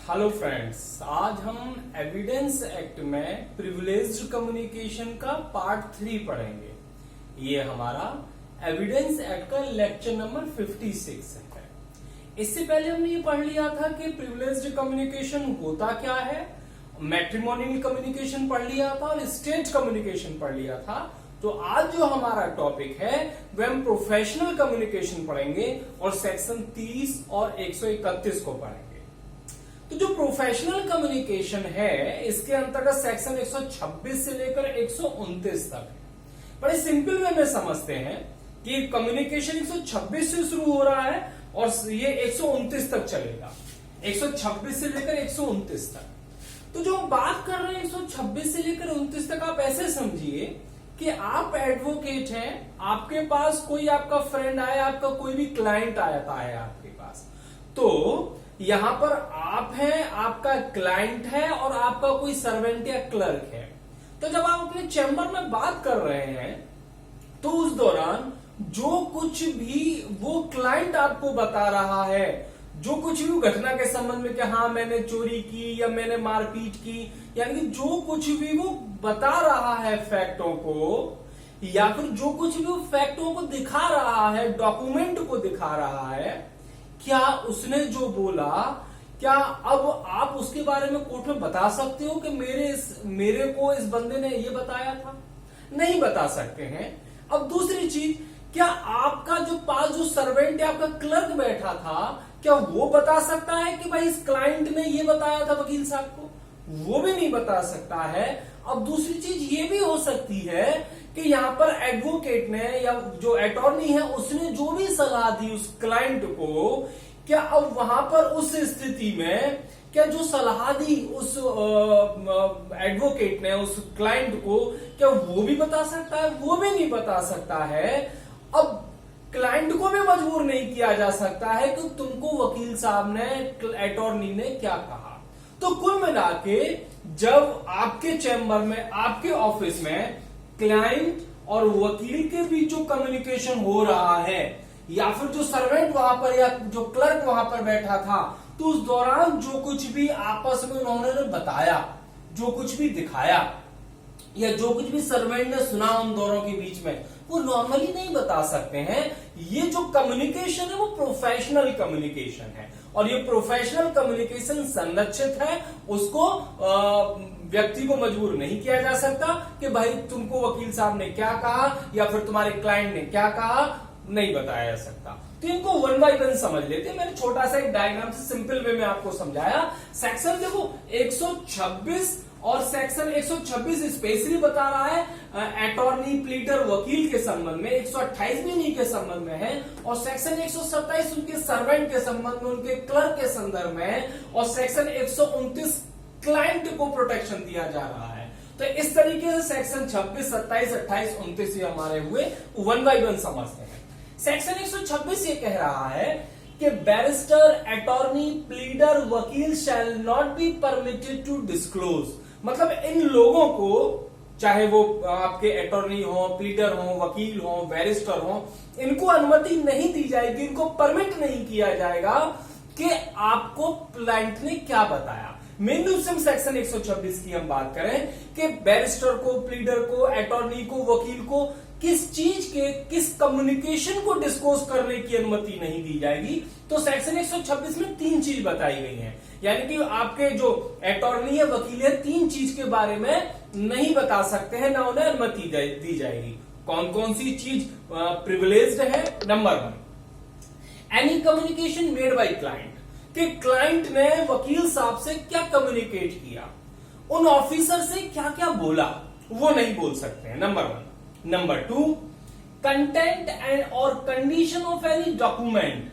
Hello friends, आज हम evidence act में प्रिविलेज्ड कम्युनिकेशन का पार्ट 3 पढ़ेंगे। ये हमारा एविडेंस एक्ट का लेक्चर नंबर 56 है। इससे पहले हमने ये पढ़ लिया था कि प्रिविलेज्ड कम्युनिकेशन होता क्या है, मैट्रिमोनियल कम्युनिकेशन पढ़ लिया था और स्टेट कम्युनिकेशन पढ़ लिया था। तो आज जो हमारा टॉपिक है वह हम प्रोफेशनल कम्युनिकेशन पढ़ेंगे और सेक्शन 30 और 131 को पढ़ेंगे। तो जो प्रोफेशनल कम्युनिकेशन है इसके अंतर्गत सेक्शन 126 से लेकर 129 तक है। बड़े सिंपल वे में समझते हैं कि कम्युनिकेशन 126 से शुरू हो रहा है और ये 129 तक चलेगा। 126 से लेकर 129 तक। तो जो हम बात कर रहे हैं 126 से लेकर 29 तक, आप ऐसे समझिए कि आप एडवोकेट हैं, आपके पास कोई आपका फ्रेंड आया, आपका कोई भी क्लाइंट आता है आपके पास। तो यहां पर आप हैं, आपका क्लाइंट है और आपका कोई सर्वेंट या क्लर्क है। तो जब आप अपने चैम्बर में बात कर रहे हैं तो उस दौरान जो कुछ भी वो क्लाइंट आपको बता रहा है, जो कुछ भी घटना के संबंध में कि हाँ मैंने चोरी की या मैंने मारपीट की, यानी कि जो कुछ भी वो बता रहा है फैक्टों को, या फिर जो कुछ भी वो फैक्टों को दिखा रहा है, डॉक्यूमेंट को दिखा रहा है, क्या उसने जो बोला, क्या अब आप उसके बारे में कोर्ट में बता सकते हो कि मेरे को इस बंदे ने ये बताया था? नहीं बता सकते हैं। अब दूसरी चीज, क्या आपका जो पास जो सर्वेंट या आपका क्लर्क बैठा था, क्या वो बता सकता है कि भाई इस क्लाइंट ने ये बताया था वकील साहब को? वो भी नहीं बता सकता है। अब दूसरी चीज ये भी हो सकती है कि यहां पर एडवोकेट ने या जो अटॉर्नी है उसने जो भी सलाह दी उस क्लाइंट को, क्या अब वहां पर उस स्थिति में क्या जो सलाह दी उस एडवोकेट ने उस क्लाइंट को, क्या वो भी बता सकता है? वो भी नहीं बता सकता है। अब क्लाइंट को भी मजबूर नहीं किया जा सकता है कि तुमको वकील साहब ने, अटॉर्नी ने क्या कहा। तो कुल मिला के जब आपके चैम्बर में, आपके ऑफिस में क्लाइंट और वकील के बीच जो कम्युनिकेशन हो रहा है, या फिर जो सर्वेंट वहां पर या जो क्लर्क वहां पर बैठा था, तो उस दौरान जो कुछ भी आपस में उन्होंने बताया, जो कुछ भी दिखाया या जो कुछ भी सर्वेंट ने सुना उन दोनों के बीच में, वो नॉर्मली नहीं बता सकते हैं। ये जो कम्युनिकेशन है वो प्रोफेशनल कम्युनिकेशन है और ये प्रोफेशनल कम्युनिकेशन संरक्षित है। उसको व्यक्ति को मजबूर नहीं किया जा सकता कि भाई तुमको वकील साहब ने क्या कहा या फिर तुम्हारे क्लाइंट ने क्या कहा, नहीं बताया जा सकता। तो इनको वन बाय वन समझ लेते हैं। मैंने छोटा सा एक डायग्राम से सिंपल वे में आपको समझाया। सेक्शन देखो 126 और सेक्शन 126 स्पेशली बता रहा है अटॉर्नी, प्लीडर, वकील के संबंध में, 128 भी इन्हीं के संबंध में है, और सेक्शन 127 उनके सर्वेंट के संबंध में, उनके क्लर्क के संदर्भ में, और सेक्शन 129 क्लाइंट को प्रोटेक्शन दिया जा रहा है। तो इस तरीके से सेक्शन 26, 27, 28, 29 ये हमारे हुए, वन बाय वन समझते हैं। सेक्शन 126 ये कह रहा है कि बैरिस्टर, अटॉर्नी, प्लीडर, वकील shall not be permitted to disclose. मतलब इन लोगों को, चाहे वो आपके अटॉर्नी हो, प्लीडर हो, वकील हो, बैरिस्टर हो, इनको अनुमति नहीं दी जाएगी, इनको परमिट नहीं किया जाएगा कि आपको क्लाइंट ने क्या बताया। मेन रूप से हम सेक्शन 126 की हम बात करें कि बैरिस्टर को, प्लीडर को, अटॉर्नी को, वकील को किस चीज के, किस कम्युनिकेशन को डिस्क्लोज करने की अनुमति नहीं दी जाएगी। तो सेक्शन 126 में 3 चीज बताई गई हैं, यानी कि आपके जो अटॉर्नी है, वकील है, 3 चीज के बारे में नहीं बता सकते हैं, ना उन्हें अनुमति दी जाएगी। कौन कौन सी चीज प्रिविलेज्ड है? Number 1, any communication made by client, कि क्लाइंट ने वकील साहब से क्या कम्युनिकेट किया, उन ऑफिसर से क्या क्या बोला, वो नहीं बोल सकते हैं। नंबर 1। नंबर 2, कंटेंट एंड और condition of any document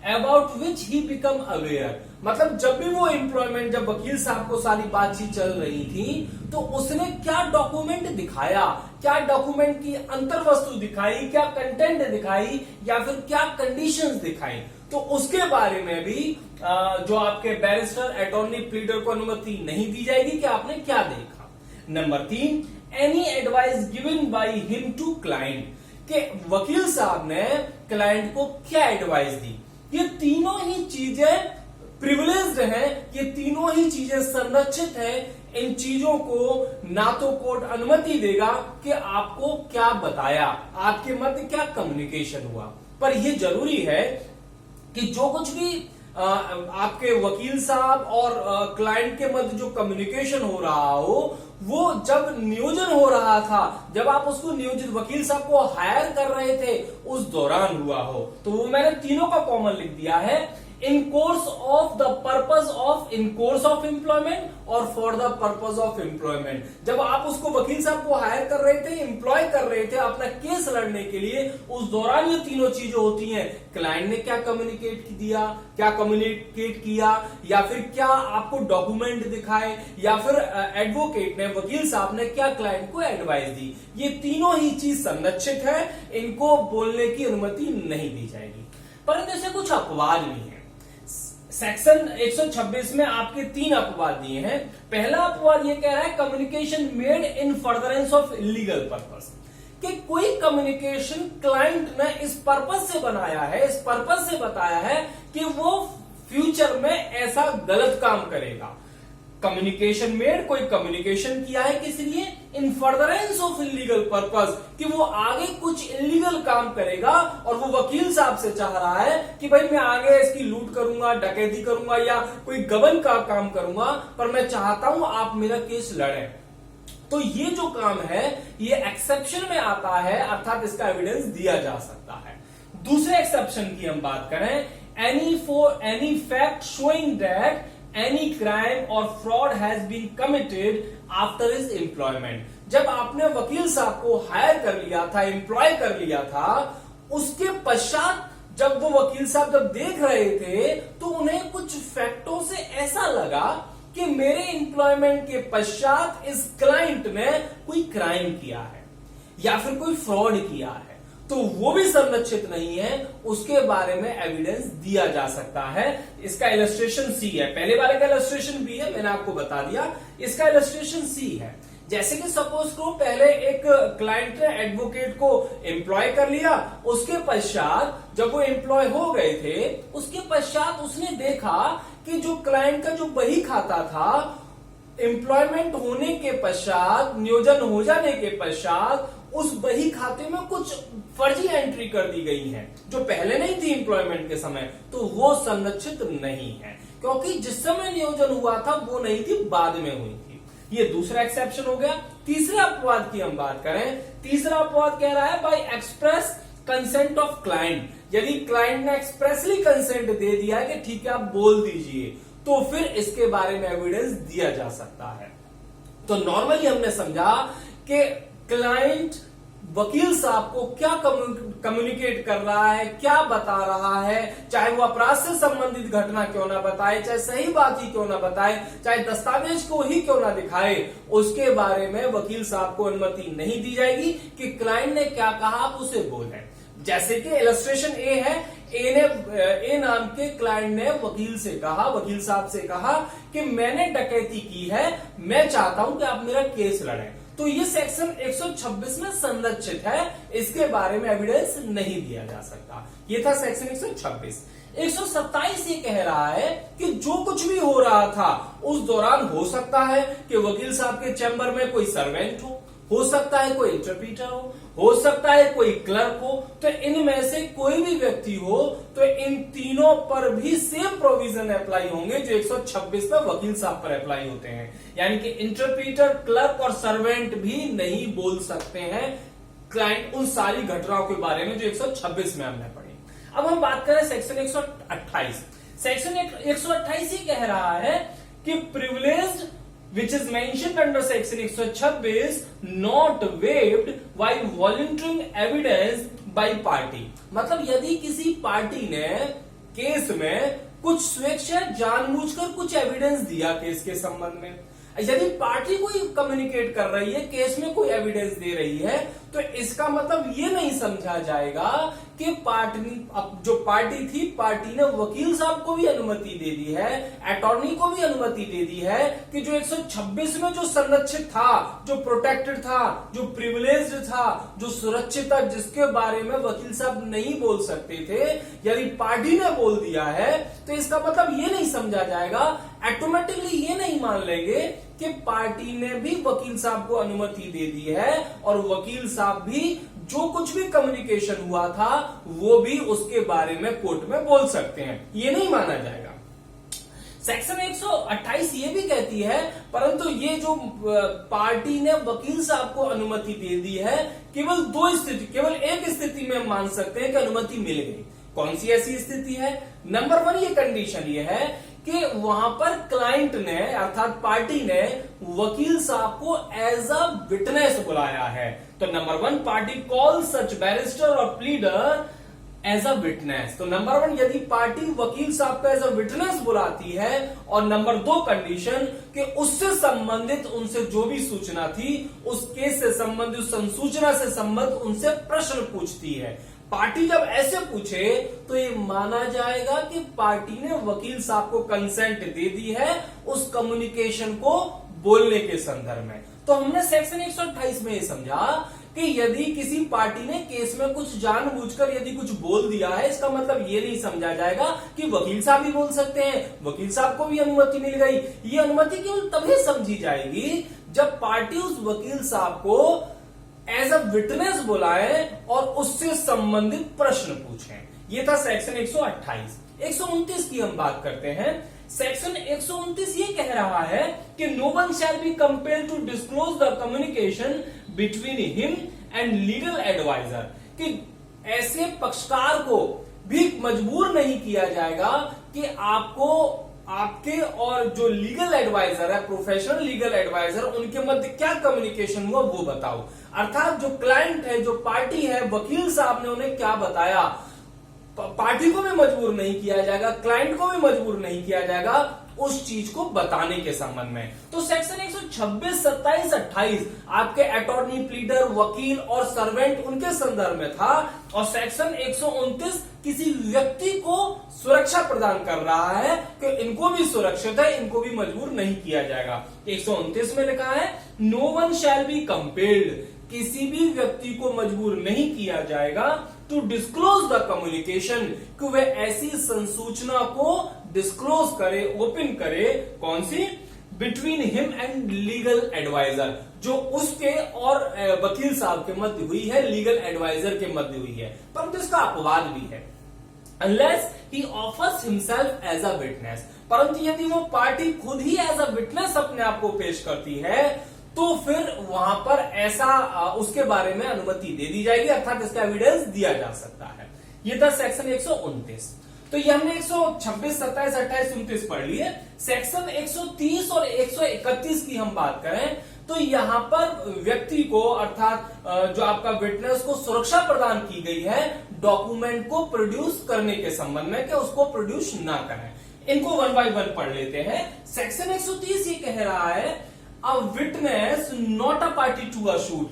about which he become aware. मतलब जब भी वो एम्प्लॉयमेंट, जब वकील साहब को सारी बातचीत चल रही थी तो उसने क्या डॉक्यूमेंट दिखाया, क्या डॉक्यूमेंट की अंतर वस्तु दिखाई, क्या कंटेंट दिखाई, या फिर क्या कंडीशंस दिखाई, तो उसके बारे में भी जो आपके बैरिस्टर, अटॉर्नी, प्लीडर को अनुमति नहीं दी जाएगी कि आपने क्या देखा। Number 3, any advice given by him to client, कि वकील साहब ने क्लाइंट को क्या एडवाइस दी। ये तीनों ही चीजें प्रिविलेज्ड हैं, ये तीनों ही चीजें संरक्षित हैं। इन चीजों को ना तो कोर्ट अनुमति देगा कि आपको क्या बताया, आपके मध्य क्या कम्युनिकेशन हुआ, पर यह जरूरी है कि जो कुछ भी आपके वकील साहब और क्लाइंट के मध्य जो कम्युनिकेशन हो रहा हो, वो जब नियोजन हो रहा था, जब आप उसको नियोजित वकील साहब को हायर कर रहे थे, उस दौरान हुआ हो। तो वो मैंने तीनों का कॉमन लिख दिया है, in course of the purpose of, in course of employment और for the purpose of employment. जब आप उसको वकील साहब को हायर कर रहे थे, एम्प्लॉय कर रहे थे अपना केस लड़ने के लिए, उस दौरान ये तीनों चीजें होती हैं। क्लाइंट ने क्या कम्युनिकेट दिया, क्या कम्युनिकेट किया, या फिर क्या आपको डॉक्यूमेंट दिखाए, या फिर एडवोकेट ने, वकील साहब ने क्या क्लाइंट को एडवाइस दी, ये तीनों ही चीज संरक्षित है, इनको बोलने की अनुमति नहीं दी जाएगी। परंतु इससे कुछ अपवाद भी है। सेक्शन 126 में आपके 3 अपवाद दिए हैं। पहला अपवाद ये कह रहा है communication made in furtherance of illegal purpose, कि कोई कम्युनिकेशन क्लाइंट ने इस पर्पस से बनाया है, इस पर्पस से बताया है कि वो फ्यूचर में ऐसा गलत काम करेगा। कम्युनिकेशन मेड, कोई कम्युनिकेशन किया है किस लिए, इन फर्दरेंस ऑफ इलीगल पर्पस, कि वो आगे कुछ इलीगल काम करेगा और वो वकील साहब से चाह रहा है कि भाई मैं आगे इसकी लूट करूंगा, डकैती करूंगा या कोई गबन का काम करूंगा, पर मैं चाहता हूं आप मेरा केस लड़ें। तो ये जो काम है ये एक्सेप्शन में आता है, अर्थात इसका एविडेंस दिया जा सकता है। दूसरे एक्सेप्शन की हम बात करें, any fact showing that any crime or fraud has been committed after his employment। जब आपने वकील साहब को हायर कर लिया था, एम्प्लॉय कर लिया था, उसके पश्चात जब वो वकील साहब जब देख रहे थे तो उन्हें कुछ फैक्टों से ऐसा लगा कि मेरे एम्प्लॉयमेंट के पश्चात इस क्लाइंट ने कोई क्राइम किया है या फिर कोई फ्रॉड किया है, तो वो भी संरक्षित नहीं है, उसके बारे में एविडेंस दिया जा सकता है। इसका इलस्ट्रेशन सी है, पहले वाले का इलस्ट्रेशन बी है, मैंने आपको बता दिया, इसका इलस्ट्रेशन सी है। जैसे कि सपोज को पहले एक क्लाइंट ने एडवोकेट को एम्प्लॉय कर लिया, उसके पश्चात जब वो एम्प्लॉय हो गए थे, उसके पश्चात उसने देखा कि जो क्लाइंट का जो बही खाता था, एम्प्लॉयमेंट होने के पश्चात, नियोजन हो जाने के पश्चात उस बही खाते में कुछ फर्जी एंट्री कर दी गई है जो पहले नहीं थी एम्प्लॉयमेंट के समय, तो वो संरक्षित नहीं है, क्योंकि जिस समय नियोजन हुआ था वो नहीं थी, बाद में हुई थी। ये दूसरा एक्सेप्शन हो गया। तीसरे अपवाद की हम बात करें, तीसरा अपवाद कह रहा है by express consent of client. यदि क्लाइंट ने एक्सप्रेसली कंसेंट दे दिया है कि ठीक है आप बोल दीजिए, तो फिर इसके बारे में एविडेंस दिया जा सकता है। तो नॉर्मली हमने समझा कि क्लाइंट वकील साहब को क्या कम्युनिकेट कर रहा है, क्या बता रहा है, चाहे वो अपराध से संबंधित घटना क्यों ना बताए, चाहे सही बात ही क्यों ना बताए, चाहे दस्तावेज को ही क्यों ना दिखाए, उसके बारे में वकील साहब को अनुमति नहीं दी जाएगी कि क्लाइंट ने क्या कहा आप उसे बोलें। जैसे कि इलस्ट्रेशन ए है, ए नाम के क्लाइंट ने वकील से कहा, वकील साहब से कहा कि मैंने डकैती की है, मैं चाहता हूं कि आप मेरा केस लड़ें। तो ये सेक्शन 126 में संरक्षित है, इसके बारे में एविडेंस नहीं दिया जा सकता। ये था सेक्शन 126। 127 ये कह रहा है कि जो कुछ भी हो रहा था उस दौरान हो सकता है कि वकील साहब के चैम्बर में कोई सर्वेंट हो सकता है कोई इंटरप्रीटर हो सकता है कोई क्लर्क हो, तो इनमें से कोई भी व्यक्ति हो, तो इन तीनों पर भी सेम प्रोविजन अप्लाई होंगे जो 126 में वकील साहब पर अप्लाई होते हैं। यानी कि इंटरप्रीटर, क्लर्क और सर्वेंट भी नहीं बोल सकते हैं क्लाइंट उन सारी घटनाओं के बारे में जो 126 में हमने पढ़ी। अब हम बात करें सेक्शन 128। सेक्शन 128 ही कह रहा है कि privileged which is mentioned under section 126 not waived while volunteering evidence by party। मतलब यदि किसी पार्टी ने केस में कुछ स्वेच्छा जानबूझकर कुछ एविडेंस दिया केस के संबंध में, यदि पार्टी कोई कम्युनिकेट कर रही है, केस में कोई एविडेंस दे रही है, तो इसका मतलब ये नहीं समझा जाएगा कि जो पार्टी थी, पार्टी ने वकील साहब को भी अनुमति दे दी है, अटॉर्नी को भी अनुमति दे दी है कि जो 126 में जो संरक्षित था, जो प्रोटेक्टेड था, जो प्रिविलेज्ड था, जो सुरक्षित था, जिसके बारे में वकील साहब नहीं बोल सकते थे, यदि पार्टी ने बोल दिया है तो इसका मतलब ये नहीं समझा जाएगा, ऑटोमेटिकली ये नहीं मान लेंगे कि पार्टी ने भी वकील साहब को अनुमति दे दी है और वकील साहब भी जो कुछ भी कम्युनिकेशन हुआ था वो भी उसके बारे में कोर्ट में बोल सकते हैं, ये नहीं माना जाएगा। सेक्शन 128 ये भी कहती है, परंतु ये जो पार्टी ने वकील साहब को अनुमति दे दी है, केवल एक स्थिति में मान सकते हैं कि अनुमति मिल गई। कौन सी ऐसी स्थिति है? नंबर 1 ये कंडीशन ये है कि वहां पर क्लाइंट ने अर्थात पार्टी ने वकील साहब को एज अ विटनेस बुलाया है। तो number 1, party call such barrister और प्लीडर एज अ विटनेस। तो नंबर 1, यदि पार्टी वकील साहब को एज अ विटनेस बुलाती है, और नंबर 2 कंडीशन कि उससे संबंधित उनसे जो भी सूचना थी, उस केस से संबंधित, उस संसूचना से संबंधित उनसे प्रश्न पूछती है। पार्टी जब ऐसे पूछे तो ये माना जाएगा कि पार्टी ने वकील साहब को कंसेंट दे दी है उस कम्युनिकेशन को बोलने के संदर्भ में। तो हमने सेक्शन 128 में ये समझा कि यदि किसी पार्टी ने केस में कुछ जानबूझकर यदि कुछ बोल दिया है, इसका मतलब ये नहीं समझा जाएगा कि वकील साहब भी बोल सकते हैं, वकील साहब को भी अनुमति मिल गई। ये अनुमति केवल तभी समझी जाएगी जब पार्टी उस वकील साहब को एज अ विटनेस बुलाए और उससे संबंधित प्रश्न पूछें। ये था सेक्शन 128। 129 की हम बात करते हैं। सेक्शन 129 ये कह रहा है कि no one shall be compelled to disclose the communication between him and legal adviser, कि ऐसे पक्षकार को भी मजबूर नहीं किया जाएगा कि आपके और जो लीगल एडवाइजर है, प्रोफेशनल लीगल एडवाइजर, उनके मध्य क्या कम्युनिकेशन हुआ वो बताओ। अर्थात जो क्लाइंट है, जो पार्टी है, वकील साहब ने उन्हें क्या बताया, पार्टी को भी मजबूर नहीं किया जाएगा, क्लाइंट को भी मजबूर नहीं किया जाएगा उस चीज को बताने के संबंध में। तो सेक्शन 126, 27, 28 आपके अटॉर्नी, प्लीडर, वकील और सर्वेंट उनके संदर्भ में था, और सेक्शन 129 किसी व्यक्ति को सुरक्षा प्रदान कर रहा है कि इनको भी सुरक्षित है, इनको भी मजबूर नहीं किया जाएगा। 129 में लिखा है no one shall be compelled, किसी भी व्यक्ति को मजबूर नहीं किया जाएगा टू डिस्क्लोज द कम्युनिकेशन, कि वह ऐसी संसूचना को डिस्क्लोज करे, ओपन करे। कौन सी? Between him and legal advisor, जो उसके और वकील साहब के मध्य हुई है, लीगल एडवाइजर के मध्य हुई है। परंतु इसका अपवाद भी है, unless he offers himself as a witness, परंतु यदि वो पार्टी खुद ही एज अ विटनेस अपने आप को पेश करती है तो फिर वहां पर ऐसा उसके बारे में अनुमति दे दी जाएगी, अर्थात इसका एविडेंस दिया जा सकता है। ये था सेक्शन 129। तो ये हमने 126, 27, 28, 29 पढ़ लिए। सेक्शन 130 और 131 की हम बात करें तो यहां पर व्यक्ति को, अर्थात जो आपका विटनेस को सुरक्षा प्रदान की गई है डॉक्यूमेंट को प्रोड्यूस करने के संबंध में, कि उसको प्रोड्यूस ना करें। इनको 1 बाय 1 पढ़ लेते हैं। सेक्शन 130 ये कह रहा है a witness not a party to a suit,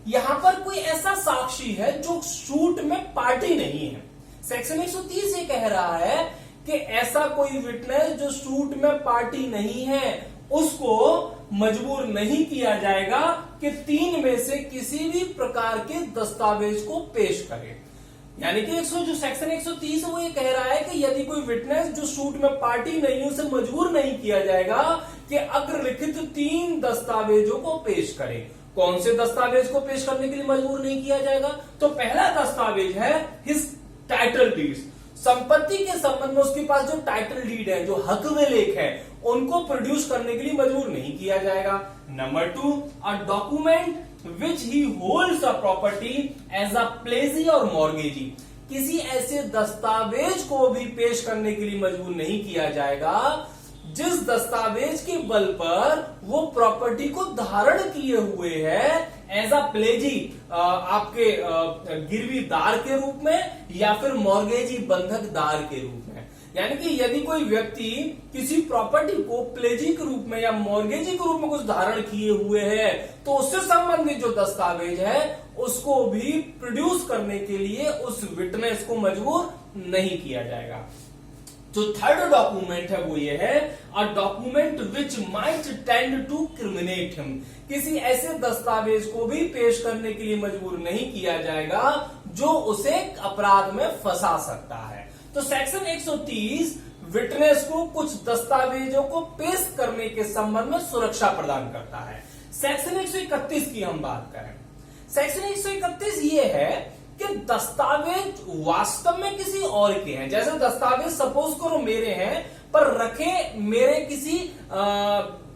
यहां पर कोई ऐसा साक्षी है जो शूट में पार्टी नहीं है। सेक्शन 130 ये कह रहा है कि ऐसा कोई विटनेस जो शूट में पार्टी नहीं है उसको मजबूर नहीं किया जाएगा कि 3 में से किसी भी प्रकार के दस्तावेज को पेश करे। यानी कि जो सेक्शन 130 है वो ये कह रहा है कि यदि कोई विटनेस जो शूट में पार्टी नहीं है उसे मजबूर नहीं किया जाएगा कि अग्रलिखित 3 दस्तावेजों को पेश करे। कौन से दस्तावेज को पेश करने के लिए मजबूर नहीं किया जाएगा? तो पहला दस्तावेज है हिज टाइटल डीड्स, संपत्ति के संबंध में उसके पास जो टाइटल डीड है, जो हक में लेख है, उनको प्रोड्यूस करने के लिए मजबूर नहीं किया जाएगा। Number 2, a document which he holds a property as a pledgee और मॉर्गेजी, किसी ऐसे दस्तावेज को भी पेश करने के लिए मजबूर नहीं किया जाएगा जिस दस्तावेज के बल पर वो प्रॉपर्टी को धारण किए हुए है एज अ प्लेजी, आपके गिरवीदार के रूप में या फिर मॉर्गेजी बंधकदार के रूप में। यानी कि यदि कोई व्यक्ति किसी प्रॉपर्टी को प्लेजी के रूप में या मॉर्गेजी के रूप में कुछ धारण किए हुए है तो उससे संबंधित जो दस्तावेज है उसको भी प्रोड्यूस करने के लिए उस विटनेस को मजबूर नहीं किया जाएगा। जो थर्ड डॉक्यूमेंट है वो ये है a document which might tend to criminate him. किसी ऐसे दस्तावेज को भी पेश करने के लिए मजबूर नहीं किया जाएगा जो उसे अपराध में फंसा सकता है। तो सेक्शन 130 विटनेस को कुछ दस्तावेजों को पेश करने के संबंध में सुरक्षा प्रदान करता है। सेक्शन 131 की हम बात करें, सेक्शन 131 ये है कि दस्तावेज वास्तव में किसी और के हैं। जैसे दस्तावेज सपोज करो मेरे हैं पर रखे मेरे किसी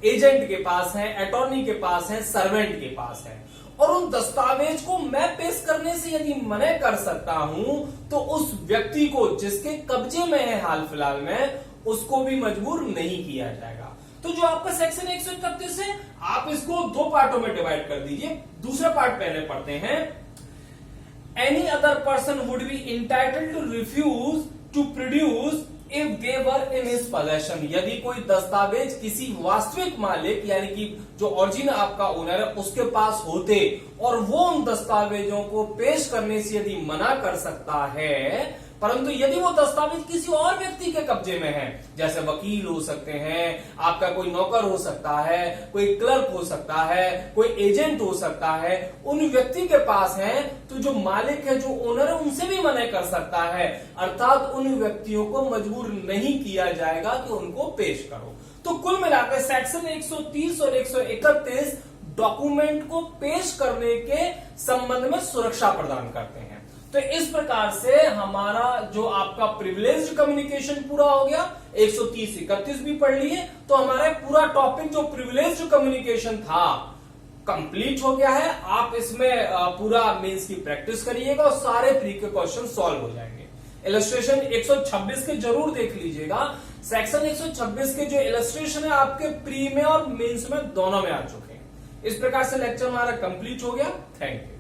एजेंट के पास है, अटॉर्नी के पास है, सर्वेंट के पास है, और उन दस्तावेज को मैं पेश करने से यदि मना कर सकता हूं तो उस व्यक्ति को जिसके कब्जे में है हाल फिलहाल में उसको भी मजबूर नहीं किया जाएगा। तो जो आपका सेक्शन 131 है आप इसको दो पार्टों में डिवाइड कर दीजिए। दूसरा पार्ट पहले पढ़ते हैं। Any other person would be entitled to refuse to produce if they were in his possession। यदि कोई दस्तावेज किसी वास्तविक मालिक यानी कि जो ओरिजिनल आपका ओनर है उसके पास होते और वो उन दस्तावेजों को पेश करने से यदि मना कर सकता है, परंतु यदि वो दस्तावेज किसी और व्यक्ति के कब्जे में है, जैसे वकील हो सकते हैं, आपका कोई नौकर हो सकता है, कोई क्लर्क हो सकता है, कोई एजेंट हो सकता है, उन व्यक्ति के पास है तो जो मालिक है, जो ओनर है, उनसे भी मना कर सकता है। अर्थात उन व्यक्तियों को मजबूर नहीं किया जाएगा कि उनको पेश करो। तो कुल मिलाकर सेक्शन 130 और 131 डॉक्यूमेंट को पेश करने के संबंध में सुरक्षा प्रदान करते हैं। तो इस प्रकार से हमारा जो आपका प्रिविलेज्ड कम्युनिकेशन पूरा हो गया। 130-31 भी पढ़ लिए तो हमारा पूरा टॉपिक जो प्रिविलेज्ड कम्युनिकेशन था कंप्लीट हो गया है। आप इसमें पूरा मेंस की प्रैक्टिस करिएगा और सारे प्री के क्वेश्चन सॉल्व हो जाएंगे। इलस्ट्रेशन 126 के जरूर देख लीजिएगा। सेक्शन 126 के जो इलस्ट्रेशन है आपके प्री में और मेंस में दोनों में आ चुके हैं। इस प्रकार से लेक्चर हमारा कंप्लीट हो गया। Thank you.